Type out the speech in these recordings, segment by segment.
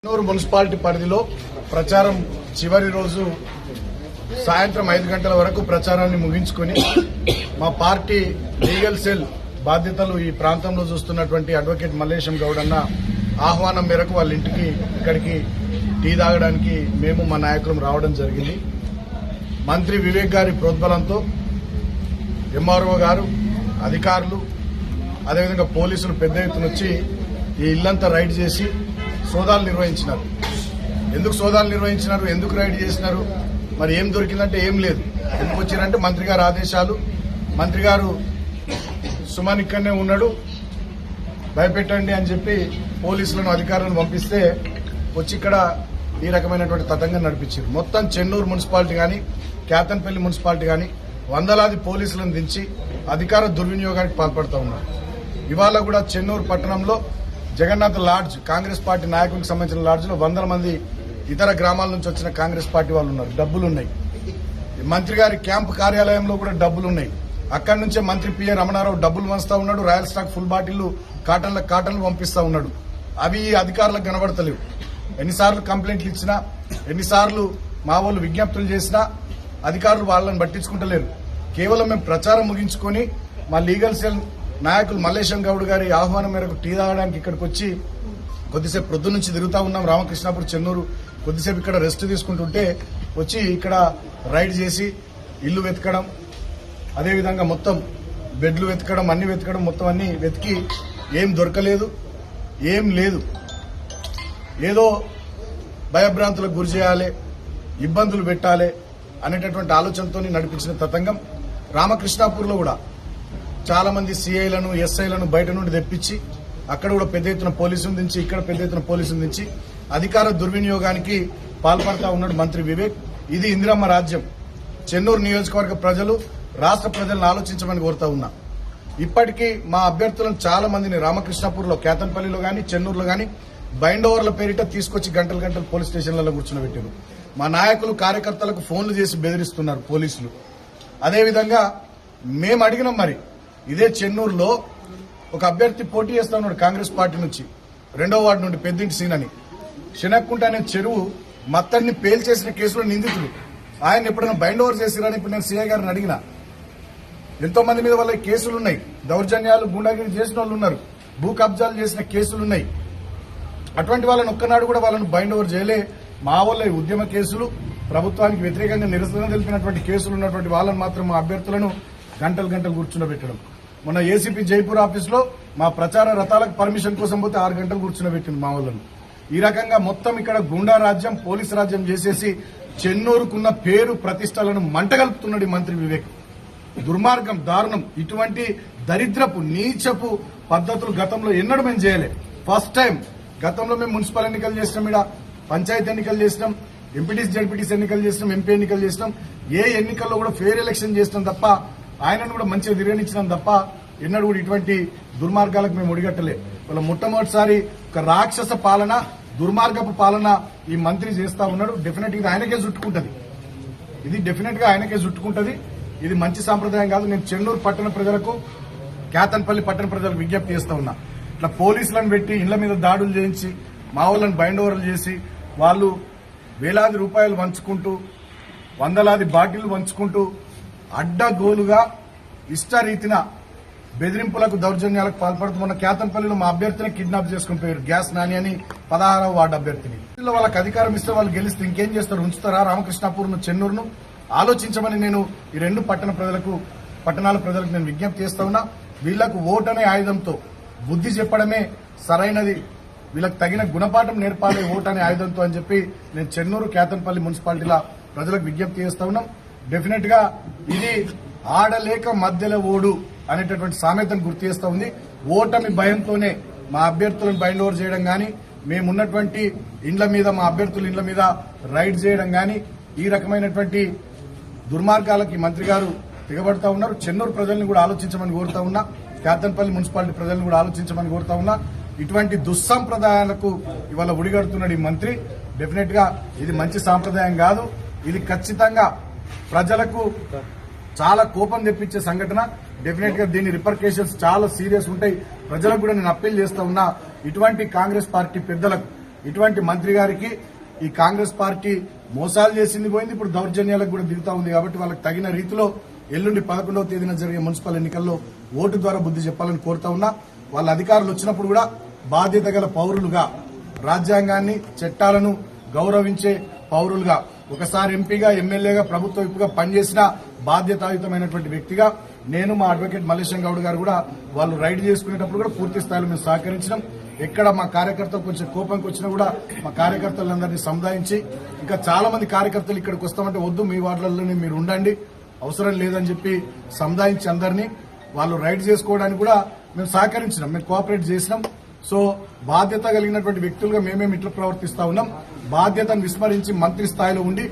Chennur municipality పరిధిలో ప్రచారం చివరి రోజు సాయంత్రం 5 గంటల వరకు ప్రచారాన్ని ముగించుకొని మా పార్టీ లీగల్ సెల్ బాధ్యతలు ఈ ప్రాంతంలో చూస్తున్నటువంటి అడ్వకేట్ మల్లేశం గౌడ్ అన్న ఆహ్వానం మేరకు వాళ్ళ ఇంటికి ఇక్కడికి టీ తాగడానికి మేము మా నాయకులం రావడం జరిగింది. మంత్రి వివేక్ గారి ప్రోద్బలంతో ఎంఆర్ఓ గారు, అధికారులు, అదేవిధంగా పోలీసులు పెద్ద ఎత్తున వచ్చి ఈ ఇల్లంతా రైడ్ చేసి సోదాలు నిర్వహించినారు. ఎందుకు సోదాలు నిర్వహించినారు, ఎందుకు రైడ్ చేసినారు, మరి ఏం దొరికిందంటే ఏం లేదు. ఎందుకు వచ్చిందంటే మంత్రి గారి ఆదేశాలు. మంత్రి గారు సుమన్ ఇక్కడనే ఉన్నాడు, భయపెట్టండి అని చెప్పి పోలీసులను, అధికారులను పంపిస్తే వచ్చి ఇక్కడ ఈ రకమైనటువంటి తతంగం నడిపించారు. మొత్తం చెన్నూరు మున్సిపాలిటీ కానీ, కేతన్పల్లి మున్సిపాలిటీ కానీ వందలాది పోలీసులను దించి అధికార దుర్వినియోగానికి పాల్పడుతూ ఉన్నారు. ఇవాళ కూడా చెన్నూరు పట్టణంలో జగన్నాథ్ లాడ్జ్, కాంగ్రెస్ పార్టీ నాయకులకు సంబంధించిన లాడ్జ్లో 100 మంది ఇతర గ్రామాల నుంచి వచ్చిన కాంగ్రెస్ పార్టీ వాళ్ళు ఉన్నారు. డబ్బులున్నాయి. మంత్రి గారి క్యాంపు కార్యాలయంలో కూడా డబ్బులున్నాయి. అక్కడి నుంచే మంత్రి పిఏ రమణారావు డబ్బులు వంచుతా ఉన్నాడు. రాయల్ స్టాక్ ఫుల్ బాటిళ్లు కాటన్లు పంపిస్తా ఉన్నాడు. అవి అధికారులకు కనబడతలేవు. ఎన్నిసార్లు కంప్లైంట్లు ఇచ్చినా, ఎన్నిసార్లు మా వాళ్ళు విజ్ఞప్తులు చేసినా అధికారులు వాళ్ళని పట్టించుకుంటలేరు. కేవలం మేము ప్రచారం ముగించుకొని మా లీగల్ సెల్ నాయకులు మల్లేశం గౌడ్ గారి ఆహ్వానం మేరకు టీ తాగడానికి ఇక్కడికి వచ్చి కొద్దిసేపు ప్రొద్దు నుంచి తిరుగుతా ఉన్నాం. రామకృష్ణాపూర్, చెన్నూరు కొద్దిసేపు ఇక్కడ రెస్ట్ తీసుకుంటుంటే వచ్చి ఇక్కడ రైడ్ చేసి ఇల్లు వెతకడం, అదేవిధంగా మొత్తం బెడ్లు వెతకడం, అన్ని వెతకడం, మొత్తం అన్ని వెతికి ఏం దొరకలేదు, ఏం లేదు. ఏదో భయభ్రాంతులకు గురి చేయాలి, ఇబ్బందులు పెట్టాలి అనేటటువంటి ఆలోచనతో నడిపించిన తతంగం. రామకృష్ణాపూర్లో కూడా చాలా మంది సిఐలను, ఎస్ఐలను బయట నుండి తెప్పించి అక్కడ కూడా పెద్ద ఎత్తున పోలీసులు దించి, ఇక్కడ పెద్ద ఎత్తున పోలీసులు దించి అధికార దుర్వినియోగానికి పాల్పడతా ఉన్నాడు మంత్రి వివేక్. ఇది ఇందిరమ్మ రాజ్యం. చెన్నూరు నియోజకవర్గ ప్రజలు, రాష్ట్ర ప్రజలను ఆలోచించమని కోరుతా ఉన్నా. ఇప్పటికీ మా అభ్యర్థులను చాలా మందిని రామకృష్ణాపూర్లో, కేతన్పల్లిలో గాని, చెన్నూరులో గాని బైండ్ ఓవర్ల పేరిట తీసుకొచ్చి గంటలు గంటలు పోలీస్ స్టేషన్లలో కూర్చునబెట్టారు. మా నాయకులు, కార్యకర్తలకు ఫోన్లు చేసి బెదిరిస్తున్నారు పోలీసులు. అదేవిధంగా మేము అడిగినాం, మరి ఇదే చెన్నూరులో ఒక అభ్యర్థి పోటీ చేస్తా ఉన్నాడు కాంగ్రెస్ పార్టీ నుంచి, 2వ వార్డు నుండి, పెద్దింటి సీన్ అని. శనక్కుంట అనే చెరువు మత్తడిని పేల్చేసిన కేసులో నిందితులు. ఆయన ఎప్పుడైనా బైండ్ ఓవర్ చేసిరని ఇప్పుడు నేను సీఐ గారిని అడిగిన. ఎంతో మంది మీద వాళ్ళ కేసులున్నాయి. దౌర్జన్యాలు, గుండాగిరి చేసిన వాళ్ళు ఉన్నారు. భూ కబ్జాలు చేసిన కేసులున్నాయి. అటువంటి వాళ్ళని ఒక్కనాడు కూడా వాళ్ళను బైండ్ ఓవర్ చేయలే. మా వల్ల ఉద్యమ కేసులు, ప్రభుత్వానికి వ్యతిరేకంగా నిరసన తెలిపినటువంటి కేసులు ఉన్నటువంటి వాళ్ళని మాత్రం మా అభ్యర్థులను గంటలు గంటలు కూర్చునబెట్టడం. మొన్న ఏసీపీ జైపూర్ ఆఫీసులో మా ప్రచార రథాలకు పర్మిషన్ కోసం పోతే 6 గంటలు కూర్చునబెట్టింది మా వాళ్ళను. ఈ రకంగా మొత్తం ఇక్కడ గుండా రాజ్యం, పోలీసు రాజ్యం చేసేసి చెన్నూరుకున్న పేరు, ప్రతిష్టలను మంటగలుపుతున్నాడు ఈ మంత్రి వివేక్. దుర్మార్గం, దారుణం. ఇటువంటి దరిద్రపు, నీచపు పద్ధతులు గతంలో ఎన్నడూ మేము చేయలే. First time. గతంలో మేము మున్సిపల్ ఎన్నికలు చేసినాం, ఇక్కడ పంచాయతీ ఎన్నికలు చేసినాం, ఎంపీటీసీ, జడ్పీటీసీ ఎన్నికలు చేసినాం, ఎంపీ ఎన్నికలు చేసినాం. ఏ ఎన్నికల్లో కూడా ఫెయిర్ ఎలక్షన్ చేసినాం తప్ప, ఆయనను కూడా మంచిగా తిరగనిచ్చినాం తప్ప ఎన్నడూ కూడా ఇటువంటి దుర్మార్గాలకు మేము ఒడిగట్టలే. వాళ్ళ మొట్టమొదటిసారి ఒక రాక్షస పాలన, దుర్మార్గపు పాలన ఈ మంత్రి చేస్తా ఉన్నాడు. డెఫినెట్ గా ఆయనకే చుట్టుకుంటది. ఇది డెఫినెట్ గా ఆయనకే చుట్టుకుంటది. ఇది మంచి సాంప్రదాయం కాదు. నేను చెన్నూరు పట్టణ ప్రజలకు, కేతన్పల్లి పట్టణ ప్రజలకు విజ్ఞప్తి చేస్తా ఉన్నా. ఇట్లా పోలీసులను పెట్టి ఇళ్ల మీద దాడులు చేయించి, మా వాళ్ళని బైండ్ ఓవర్లు చేసి, వాళ్ళు వేలాది రూపాయలు వంచుకుంటూ, వందలాది బాటిళ్లు వంచుకుంటూ, అడ్డగోలుగా ఇష్టరీతిన బెదిరింపులకు, దౌర్జన్యాలకు పాల్పడుతున్న కేతన్పల్లిలో మా అభ్యర్థిని కిడ్నాప్ చేసుకుని పోయారు. గ్యాస్ నాని అని 16వ వార్డు అభ్యర్థిని. వాళ్ళకి అధికారం ఇస్తే, వాళ్ళు గెలిస్తే ఇంకేం చేస్తారు? ఉంచుతారా రామకృష్ణాపూర్ను, చెన్నూరును? ఆలోచించమని నేను ఈ 2 పట్టణాల ప్రజలకు నేను విజ్ఞప్తి చేస్తా ఉన్నా. వీళ్లకు ఓటనే ఆయుధంతో బుద్ధి చెప్పడమే సరైనది. వీళ్ళకి తగిన గుణపాఠం నేర్పాలి ఓటనే ఆయుధంతో అని చెప్పి నేను చెన్నూరు, కేతన్పల్లి మున్సిపాలిటీల ప్రజలకు విజ్ఞప్తి చేస్తా ఉన్నాం. డెఫినెట్ గా ఇది ఆడలేక మధ్యలో ఓడు అనేటటువంటి సామెతను గుర్తు చేస్తా ఉంది. ఓటమి భయంతోనే మా అభ్యర్థులను బైండ్ ఓవర్ చేయడం గాని, మేమున్నటువంటి ఇండ్ల మీద, మా అభ్యర్థుల ఇండ్ల మీద రైడ్ చేయడం గాని, ఈ రకమైనటువంటి దుర్మార్గాలకి మంత్రి గారు తెగబడతా ఉన్నారు. చెన్నూరు ప్రజల్ని కూడా ఆలోచించమని కోరుతా ఉన్నా. కేతన్పల్లి మున్సిపాలిటీ ప్రజలను కూడా ఆలోచించమని కోరుతా ఉన్నా. ఇటువంటి దుస్సంప్రదాయాలకు ఇవాళ ఉడిగడుతున్నాడు ఈ మంత్రి. డెఫినెట్ గా ఇది మంచి సాంప్రదాయం కాదు. ఇది ఖచ్చితంగా ప్రజలకు చాలా కోపం తెప్పించే సంఘటన. డెఫినెట్ గా దీని రిపర్కేషన్స్ చాలా సీరియస్ ఉంటాయి. ప్రజలకు కూడా నేను అప్పీల్ చేస్తా ఉన్నా, ఇటువంటి కాంగ్రెస్ పార్టీ పెద్దలకు ఇటువంటి మంత్రి గారికి ఈ కాంగ్రెస్ పార్టీ మోసాలు చేసింది పోయింది, ఇప్పుడు దౌర్జన్యాలకు కూడా దిగుతా ఉంది. కాబట్టి వాళ్ళకి తగిన రీతిలో ఎల్లుండి 11వ తేదీన జరిగే మున్సిపల్ ఎన్నికల్లో ఓటు ద్వారా బుద్ధి చెప్పాలని కోరుతా ఉన్నా. వాళ్ళ అధికారులు వచ్చినప్పుడు కూడా బాధ్యత గల పౌరులుగా, రాజ్యాంగాన్ని చట్టాలను గౌరవించే పౌరులుగా, ఒకసారి ఎంపీగా ఎమ్మెల్యేగా ప్రభుత్వ విప్పుగా పనిచేసిన బాధ్యతాయుతమైనటువంటి వ్యక్తిగా నేను, మా అడ్వకేట్ మల్లేశం గౌడ్ గారు కూడా వాళ్ళు రైడ్ చేసుకునేటప్పుడు కూడా పూర్తి స్థాయిలో మేము సహకరించినాం. ఎక్కడ మా కార్యకర్తలు కొంచెం కోపంకి వచ్చినా కూడా మా కార్యకర్తలందరినీ సముదాయించి, ఇంకా చాలా మంది కార్యకర్తలు ఇక్కడికి వస్తామంటే వద్దు, మీ వార్డులలోనే మీరు ఉండండి, అవసరం లేదని చెప్పి సముదాయించి అందరినీ వాళ్ళు రైడ్ చేసుకోవడానికి కూడా మేము సహకరించినాం, మేము కోఆపరేట్ చేసినాం. సో బాధ్యత కలిగినటువంటి వ్యక్తులుగా మేమేమి ఇట్లా ప్రవర్తిస్తా ఉన్నాం. బాధ్యతను విస్మరించి మంత్రి స్థాయిలో ఉండి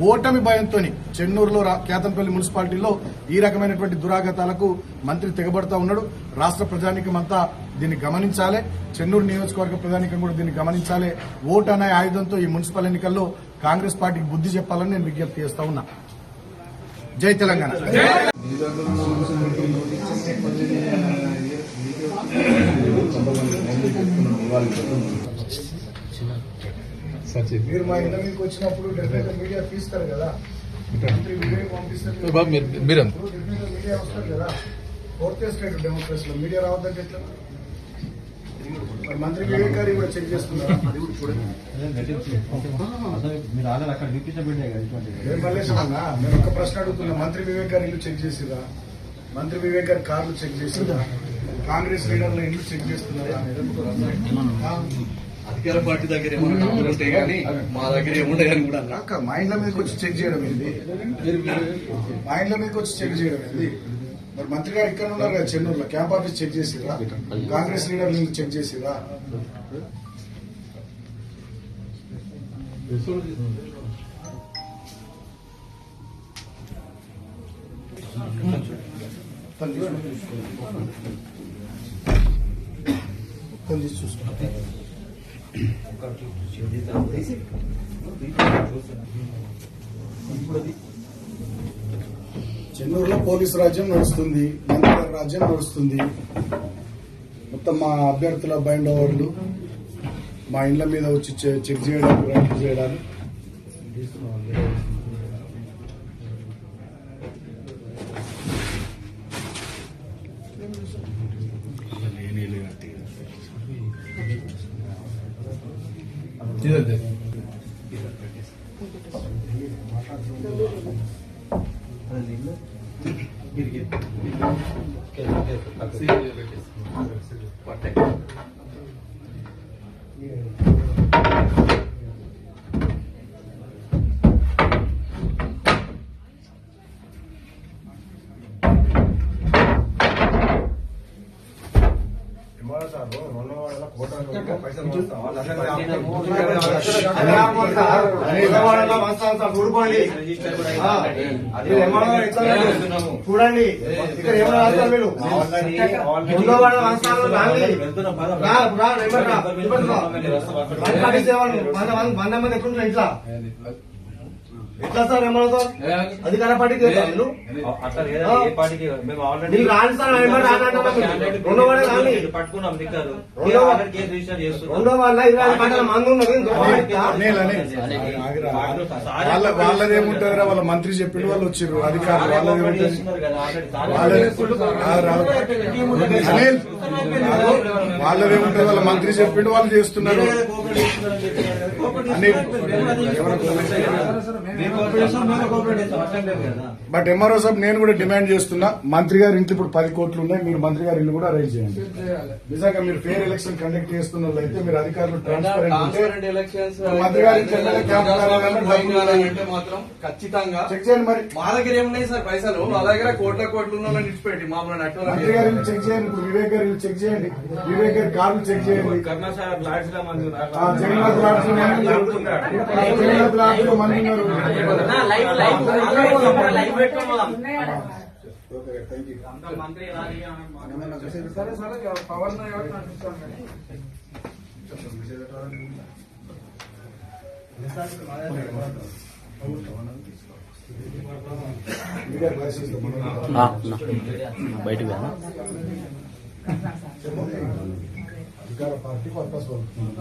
ఓటమి భయంతో చెన్నూరులో కేతంపల్లి మున్సిపాలిటీలో ఈ రకమైనటువంటి దురాగతాలకు మంత్రి తెగబడతా ఉన్నాడు. రాష్ట్ర ప్రజానీకం అంతా దీన్ని గమనించాలి, చెన్నూరు నియోజకవర్గ ప్రజానీకం కూడా దీన్ని గమనించాలి. ఓటు అనే ఆయుధంతో ఈ మున్సిపల్ ఎన్నికల్లో కాంగ్రెస్ పార్టీకి బుద్ధి చెప్పాలని నేను విజ్ఞప్తి చేస్తా ఉన్నా. జై తెలంగాణ. మీరు మా ఇళ్ళ మీకు వచ్చినప్పుడు డెఫినెట్ మీడియా తీస్తారు కదా, మంత్రి మీడియా పంపిస్తారు, మీడియా వస్తారు కదా. 4th స్టేట్ డెమోక్రసీలో మీడియా రావద్దంటే ఎట్లా? మరి మంత్రి వివేక్ గారు కూడా చెక్ చేస్తున్నారు. నేను ఒక ప్రశ్న అడుగుతున్నా, మంత్రి వివేక్ గారు ఇల్లు చెక్ చేసిరా? మంత్రి వివేక్ గారి కార్లు చెక్ చేసిరా? కాంగ్రెస్ లీడర్ల ఇల్లు చెక్ చేస్తున్నారా? అధికార పార్టీ దగ్గర ఏమన్నా ఉంటాయి కానీ మా దగ్గర ఏముంటాయని కూడా మా ఇంట్లో మీదకి వచ్చి చెక్ చేయడం ఏంది? మా ఇంట్లో మీదకి వచ్చి చెక్ చేయడం ఏంది? మరి మంత్రి గారు ఇక్కడ ఉన్నారు కదా చెన్నూరులో, క్యాంప్ ఆఫీస్ చెక్ చేసిరా? కాంగ్రెస్ లీడర్లు చెక్ చేసిరా? చూసుకో. చెన్నూరులో పోలీసు రాజ్యం నడుస్తుంది, మంత్రుల రాజ్యం నడుస్తుంది. మొత్తం మా అభ్యర్థుల బైండ్ ఓవర్లు మా ఇండ్ల మీద వచ్చి చెక్ చేయడానికి, రైడ్ చేయడానికి. చూడండి ఇక్కడ ఏమైనా రాస్తారు మీరు. వంద మంది ఎప్పుడు ఇంట్లో ఎట్లా సార్ ఏమన్నా అధికార పార్టీకి రాని సార్ రెండో వాళ్ళ 25 గంటల మంది ఉన్నది. వాళ్ళదేముంటారా, వాళ్ళ మంత్రి చెప్పిండు వాళ్ళు వచ్చారు అధికారులు. వాళ్ళదేముంటారు, వాళ్ళ మంత్రి చెప్పిండు వాళ్ళు చేస్తున్నారు. బట్ ఎంఆర్ఓ సాబ్ నేను కూడా డిమాండ్ చేస్తున్నా, మంత్రి గారి ఇంట్లో ఇప్పుడు 10 కోట్లు ఉన్నాయి, మీరు మంత్రి గారి ఇల్లు కూడా అరేంజ్ చేయండి. నిజంగా మీరు ఫేర్ ఎలక్షన్ కండక్ట్ చేస్తున్నట్లయితే మీరు అధికారులు ట్రాన్స్పరెంట్ మంత్రి గారి మాత్రం ఖచ్చితంగా చెక్ చేయండి. మరి మా దగ్గర ఏమున్నాయి సార్ పైసలు, మా దగ్గర కోట్ల నిడిచిపెట్టి మామూలు మంత్రి గారి ఇల్లు చెక్ చేయండి. ఇప్పుడు వివేక్ గారి ఇల్లు చెక్ చేయండి, వివేక్ గారి కార్లు చెక్ చేయండి. జగన్నాథ్ లాడ్స్ లో మంది బయటకు అధికార పార్టీకి వాపస్ పలుకుతున్నాం.